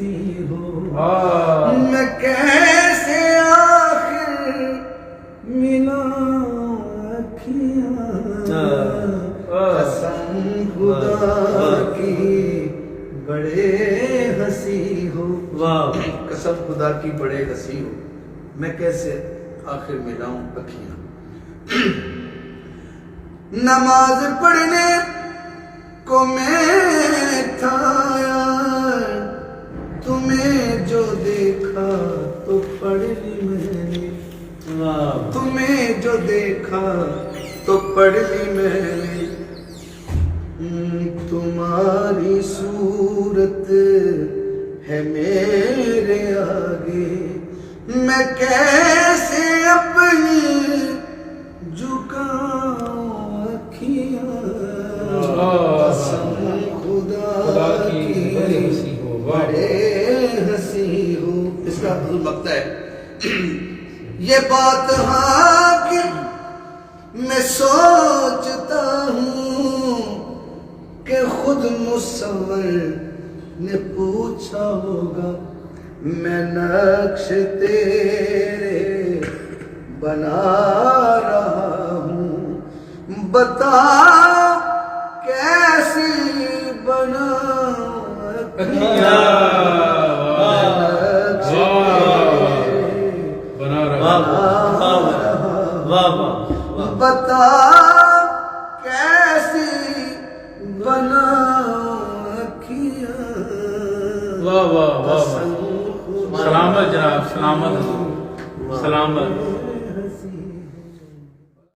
ہنسی ہو میں کیسے آخر ملاؤں اکھیاں قسم خدا کی بڑے ہنسی ہو قسم خدا کی بڑے ہنسی ہو میں کیسے آخر ملاؤں اکھیاں نماز پڑھنے کو میں تھا یار تمہیں جو دیکھا تو پڑھ لی میں نے تمہیں جو دیکھا تو پڑھ لی میں نے تمہاری صورت ہے میرے آگے میں کیسے اپنی جھکاؤں اکھیاں قسم خدا کی بڑے ہنسی ہو اس کا وقت ہے یہ بات ہاں کہ میں سوچتا ہوں کہ خود مصور نے پوچھا ہوگا میں نقش تیرے بنا رہا ہوں بتا کیسی بناؤں بتا کیسی بناؤں اکھیاں واہ واہ واہ سلامت جناب سلامت سلامت